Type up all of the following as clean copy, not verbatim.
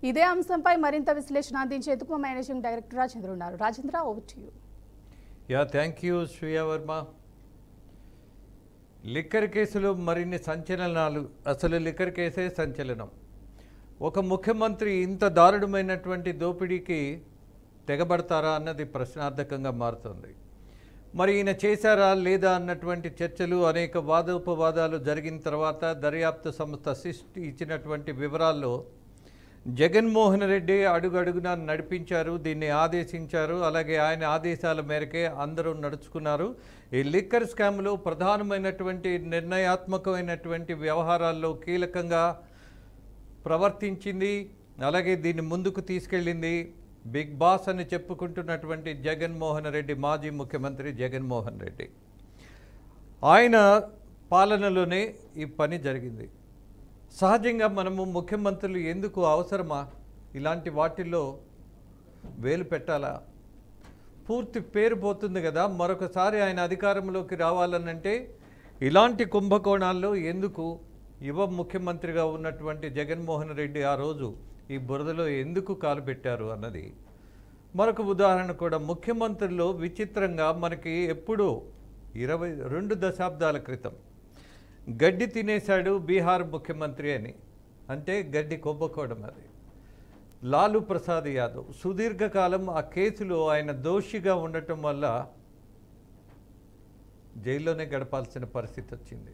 ఇదే అంశంపై మరింత విశ్లేషణ అందించేందుకు మా మేనేజింగ్ డైరెక్టర్ రాజేంద్ర ఉన్నారు. Rajendra, over to you. Thank you Sriya Varma. Liquor కేసులో మరిన్ని సంచలనాలు. అసలు లిక్కర్ కేసే సంచలనం. ఒక ముఖ్యమంత్రి ఇంత దారుణమైనటువంటి దోపిడీకి తెగబడతారా అన్నది ప్రశ్నార్థకంగా మారుతుంది. మరి ఈయన చేశారా లేదా అన్నటువంటి చర్చలు, అనేక వాదోపవాదాలు జరిగిన తర్వాత దర్యాప్తు సంస్థ సిట్ ఇచ్చినటువంటి వివరాల్లో జగన్మోహన్ రెడ్డి అడుగడుగునా నడిపించారు, దీన్ని ఆదేశించారు. అలాగే ఆయన ఆదేశాల మేరకే అందరూ నడుచుకున్నారు. ఈ లిక్కర్ స్కామ్లో ప్రధానమైనటువంటి నిర్ణయాత్మకమైనటువంటి వ్యవహారాల్లో కీలకంగా ప్రవర్తించింది, అలాగే దీన్ని ముందుకు తీసుకెళ్ళింది బిగ్ బాస్ అని చెప్పుకుంటున్నటువంటి జగన్మోహన్ రెడ్డి, మాజీ ముఖ్యమంత్రి జగన్మోహన్ రెడ్డి. ఆయన పాలనలోనే ఈ పని జరిగింది. సహజంగా మనము ముఖ్యమంత్రులు ఎందుకు అవసరమా ఇలాంటి వాటిల్లో వేలు పెట్టాలా? పూర్తి పేరు పోతుంది కదా. మరొకసారి ఆయన అధికారంలోకి రావాలనంటే ఇలాంటి కుంభకోణాల్లో ఎందుకు ముఖ్యమంత్రిగా ఉన్నటువంటి జగన్మోహన్ రెడ్డి ఆ రోజు ఈ బురదలో ఎందుకు కాలు పెట్టారు అన్నది మరొక ఉదాహరణ. కూడా ముఖ్యమంత్రుల్లో విచిత్రంగా మనకి ఎప్పుడూ 22 దశాబ్దాల క్రితం గడ్డి తినేశాడు బీహార్ ముఖ్యమంత్రి అని, అంటే గడ్డి కుంభకోణం. అది లాలూ ప్రసాద్ యాదవ్ సుదీర్ఘకాలం ఆ కేసులో ఆయన దోషిగా ఉండటం వల్ల జైల్లోనే గడపాల్సిన పరిస్థితి వచ్చింది.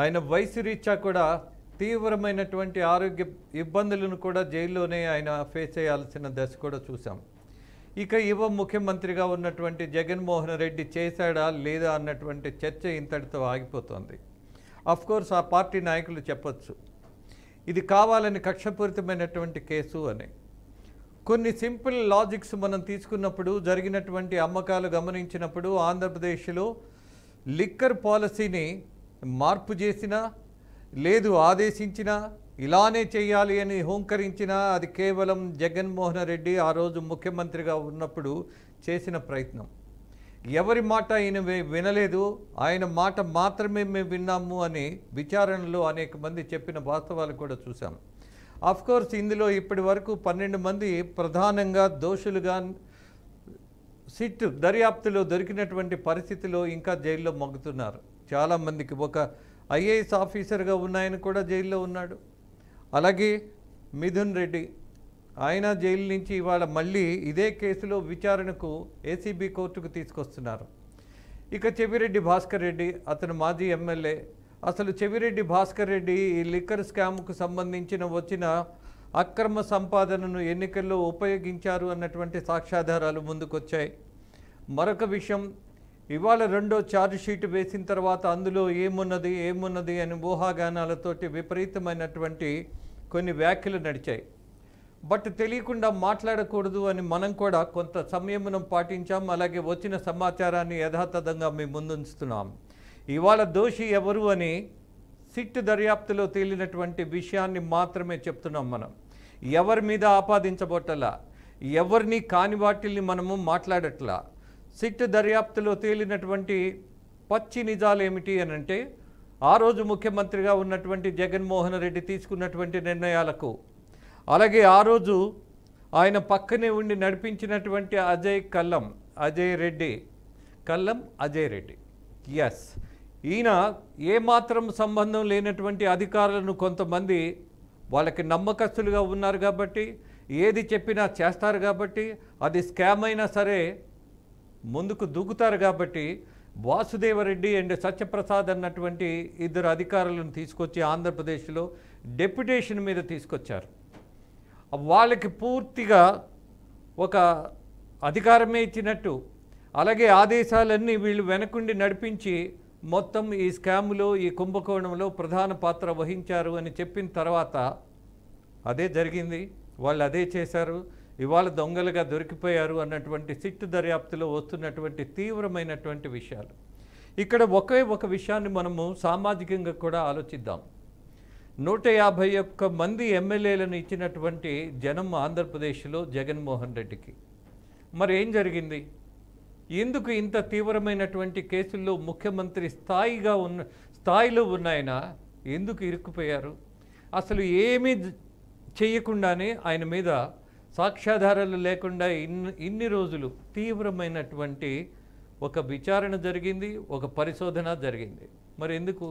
ఆయన వయసు రీత్యా కూడా తీవ్రమైనటువంటి ఆరోగ్య ఇబ్బందులను కూడా జైల్లోనే ఆయన ఫేస్ చేయాల్సిన దశ కూడా చూసాం. ఇక ముఖ్యమంత్రిగా ఉన్నటువంటి జగన్మోహన్ రెడ్డి చేశాడా లేదా అన్నటువంటి చర్చ ఇంతటితో ఆగిపోతుంది. అఫ్కోర్స్ ఆ పార్టీ నాయకులు చెప్పొచ్చు ఇది కావాలని కక్షపూరితమైనటువంటి కేసు అని. కొన్ని సింపుల్ లాజిక్స్ మనం తీసుకున్నప్పుడు, జరిగినటువంటి అమ్మకాలు గమనించినప్పుడు, ఆంధ్రప్రదేశ్లో లిక్కర్ పాలసీని మార్పు చేసినా, లేదు ఆదేశించినా, ఇలానే చేయాలి అని హోంకరించినా అది కేవలం జగన్మోహన్ రెడ్డి ఆ రోజు ముఖ్యమంత్రిగా ఉన్నప్పుడు చేసిన ప్రయత్నం. ఎవరి మాట ఆయన వినలేదు, ఆయన మాట మాత్రమే మేము విన్నాము అని విచారణలో అనేక మంది చెప్పిన వాస్తవాలు కూడా చూసాం. అఫ్కోర్స్ ఇందులో ఇప్పటి వరకు 12 మంది ప్రధానంగా దోషులుగా సిట్ దర్యాప్తులో దొరికినటువంటి పరిస్థితిలో ఇంకా జైల్లో మగ్గుతున్నారు. చాలామందికి ఒక ఐఏఎస్ ఆఫీసర్గా ఉన్నాయని కూడా జైల్లో ఉన్నాడు. అలాగే మిథున్ రెడ్డి, ఆయన జైలు నుంచి ఇవాళ మళ్ళీ ఇదే కేసులో విచారణకు ఏసీబీ కోర్టుకు తీసుకొస్తున్నారు. ఇక చెవిరెడ్డి భాస్కర్ రెడ్డి, అతను మాజీ ఎమ్మెల్యే. అసలు చెవిరెడ్డి భాస్కర్ రెడ్డి ఈ లిక్కర్ స్కామ్కు సంబంధించిన వచ్చిన అక్రమ సంపాదనను ఎన్నికల్లో ఉపయోగించారు అన్నటువంటి సాక్ష్యాధారాలు ముందుకొచ్చాయి. మరొక విషయం, ఇవాళ రెండో ఛార్జ్ షీట్ వేసిన తర్వాత అందులో ఏమున్నది అని ఊహాగానాలతోటి విపరీతమైనటువంటి కొన్ని వ్యాఖ్యలు నడిచాయి. బట్ తెలియకుండా మాట్లాడకూడదు అని మనం కూడా కొంత సంయమనం పాటించాం. అలాగే వచ్చిన సమాచారాన్ని యథాతథంగా మేము ముందుంచుతున్నాం. ఇవాళ దోషి ఎవరు అని సిట్ దర్యాప్తులో తేలినటువంటి విషయాన్ని మాత్రమే చెప్తున్నాం. మనం ఎవరి మీద ఆపాదించబోటలా, ఎవరిని కాని వాటిల్ని మనము మాట్లాడట్లా. సిట్ దర్యాప్తులో తేలినటువంటి పచ్చి నిజాలు ఏమిటి అని అంటే, ఆ రోజు ముఖ్యమంత్రిగా ఉన్నటువంటి జగన్మోహన్ రెడ్డి తీసుకున్నటువంటి నిర్ణయాలకు, అలాగే ఆ రోజు ఆయన పక్కనే ఉండి నడిపించినటువంటి అజయ్ రెడ్డి, ఎస్, ఈయన ఏమాత్రం సంబంధం లేనటువంటి అధికారులను కొంతమంది వాళ్ళకి నమ్మకస్తులుగా ఉన్నారు కాబట్టి, ఏది చెప్పినా చేస్తారు కాబట్టి, అది స్కామ్ అయినా సరే ముందుకు దూకుతారు కాబట్టి, వాసుదేవరెడ్డి అండ్ సత్యప్రసాద్ అన్నటువంటి 2 అధికారులను తీసుకొచ్చి ఆంధ్రప్రదేశ్లో డెప్యుటేషన్ మీద తీసుకొచ్చారు. వాళ్ళకి పూర్తిగా ఒక అధికారమే ఇచ్చినట్టు, అలాగే ఆదేశాలన్నీ వీళ్ళు వెనకుండి నడిపించి మొత్తం ఈ స్కామ్లో, ఈ కుంభకోణంలో ప్రధాన పాత్ర వహించారు అని చెప్పిన తర్వాత అదే జరిగింది, వాళ్ళు అదే చేశారు, ఇవాళ దొంగలుగా దొరికిపోయారు అన్నటువంటి సిట్ దర్యాప్తులో వస్తున్నటువంటి తీవ్రమైనటువంటి విషయాలు. ఇక్కడ ఒక విషయాన్ని మనము సామాజికంగా కూడా ఆలోచిద్దాం. 151 మంది ఎమ్మెల్యేలను ఇచ్చినటువంటి జనం ఆంధ్రప్రదేశ్లో జగన్మోహన్ రెడ్డికి మరి ఏం జరిగింది? ఎందుకు ఇంత తీవ్రమైనటువంటి కేసుల్లో ముఖ్యమంత్రి స్థాయిలో ఉన్నాయన ఎందుకు ఇరుక్కుపోయారు? అసలు ఏమీ చేయకుండానే ఆయన మీద సాక్ష్యాధారాలు లేకుండా ఇన్ని రోజులు తీవ్రమైనటువంటి ఒక విచారణ జరిగింది, ఒక పరిశోధన జరిగింది. మరి ఎందుకు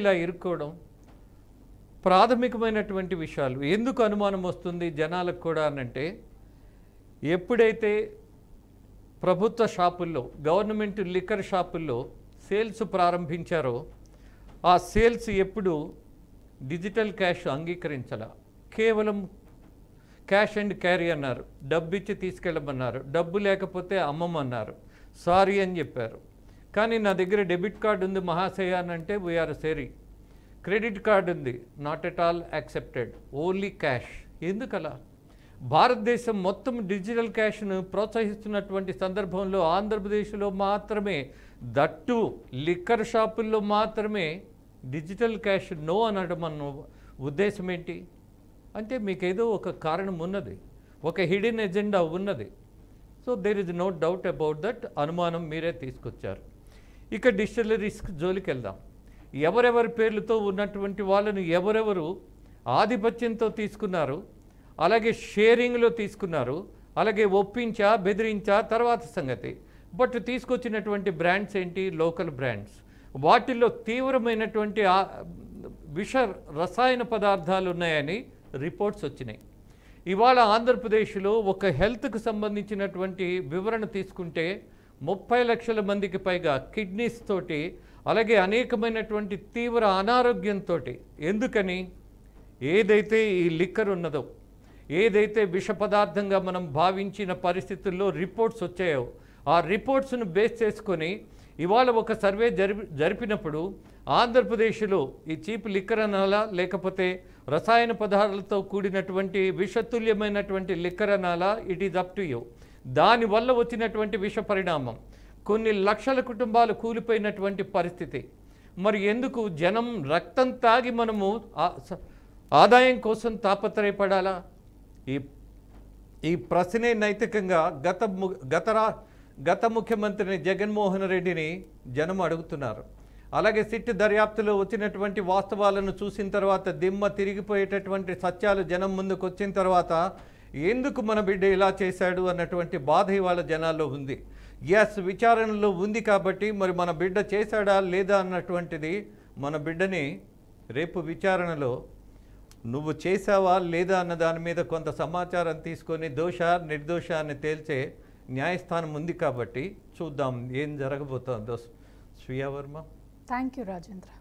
ఇలా ఇరుక్కోవడం? ప్రాథమికమైనటువంటి విషయాలు ఎందుకు అనుమానం వస్తుంది జనాలకు కూడా అనంటే, ఎప్పుడైతే ప్రభుత్వ షాపుల్లో, గవర్నమెంట్ లిక్కర్ షాపుల్లో సేల్స్ ప్రారంభించారో ఆ సేల్స్ ఎప్పుడు డిజిటల్ క్యాష్ అంగీకరించాల, కేవలం క్యాష్ అండ్ క్యారీ అన్నారు, డబ్బు ఇచ్చి తీసుకెళ్ళమన్నారు, డబ్బు లేకపోతే అమ్మమన్నారు, సారీ అని చెప్పారు. కానీ నా దగ్గర డెబిట్ కార్డు ఉంది మహాశయ అని అంటే వీఆర్ సారీ, క్రెడిట్ కార్డు ఉంది, not at all accepted, only cash. ఎందుకలా? భారతదేశం మొత్తం డిజిటల్ క్యాష్ను ప్రోత్సహిస్తున్నటువంటి సందర్భంలో ఆంధ్రప్రదేశ్లో మాత్రమే, దట్టు లిక్కర్ షాపుల్లో మాత్రమే డిజిటల్ క్యాష్ నో అనడం అన్న ఉద్దేశం ఏంటి? అంటే మీకేదో ఒక కారణం ఉన్నది, ఒక హిడెన్ ఎజెండా ఉన్నది. So there is no doubt about that. అనుమానం మీరే తీసుకొచ్చారు. ఇక డిస్టిలరీస్ జోలికి వెళ్దాం. ఎవరెవరి పేర్లతో ఉన్నటువంటి వాళ్ళను ఎవరెవరు ఆధిపత్యంతో తీసుకున్నారు, అలాగే షేరింగ్లో తీసుకున్నారు, అలాగే ఒప్పించా బెదిరించా తర్వాత సంగతి. బట్ తీసుకొచ్చినటువంటి బ్రాండ్స్ ఏంటి? Local brands. వాటిల్లో తీవ్రమైనటువంటి విష రసాయన పదార్థాలు ఉన్నాయని రిపోర్ట్స్ వచ్చినాయి. ఇవాళ ఆంధ్రప్రదేశ్లో ఒక హెల్త్కు సంబంధించినటువంటి వివరణ తీసుకుంటే 30 లక్షల మందికి పైగా కిడ్నీస్ తోటి, అలాగే అనేకమైనటువంటి తీవ్ర అనారోగ్యంతో. ఎందుకని? ఏదైతే ఈ లిక్కర్ ఉన్నదో, ఏదైతే విష పదార్థంగా మనం భావించిన పరిస్థితుల్లో రిపోర్ట్స్ వచ్చాయో, ఆ రిపోర్ట్స్ను బేస్ చేసుకొని ఇవాళ ఒక సర్వే జరిపినప్పుడు ఆంధ్రప్రదేశ్లో ఈ చీప్ లిక్కర్ అనాలా, లేకపోతే రసాయన పదార్థాలతో కూడినటువంటి విషతుల్యమైనటువంటి లిక్కర్ అనాలా, it is up to you. దానివల్ల వచ్చినటువంటి విష పరిణామం, కొన్ని లక్షల కుటుంబాలు కూలిపోయినటువంటి పరిస్థితి. మరి ఎందుకు జనం రక్తం తాగి మనము ఆదాయం కోసం తాపత్రయపడాలా? ఈ ప్రశ్నే నైతికంగా గత ముఖ్యమంత్రిని జగన్మోహన్ రెడ్డిని జనం అడుగుతున్నారు. అలాగే సిట్ దర్యాప్తులో వచ్చినటువంటి వాస్తవాలను చూసిన తర్వాత, దిమ్మ తిరిగిపోయేటటువంటి సత్యాలు జనం ముందుకు వచ్చిన తర్వాత, ఎందుకు మన బిడ్డ ఇలా చేశాడు అన్నటువంటి బాధ ఇవాళ జనాల్లో ఉంది. ఎస్, విచారణలో ఉంది కాబట్టి మరి మన బిడ్డ చేశాడా లేదా అన్నటువంటిది, మన బిడ్డని రేపు విచారణలో నువ్వు చేసావా లేదా అన్న దాని మీద కొంత సమాచారం తీసుకొని దోష నిర్దోష అని తేల్చే న్యాయస్థానం ఉంది కాబట్టి చూద్దాం ఏం జరగబోతోందో. శ్రీయా వర్మ. Thank you Rajendra.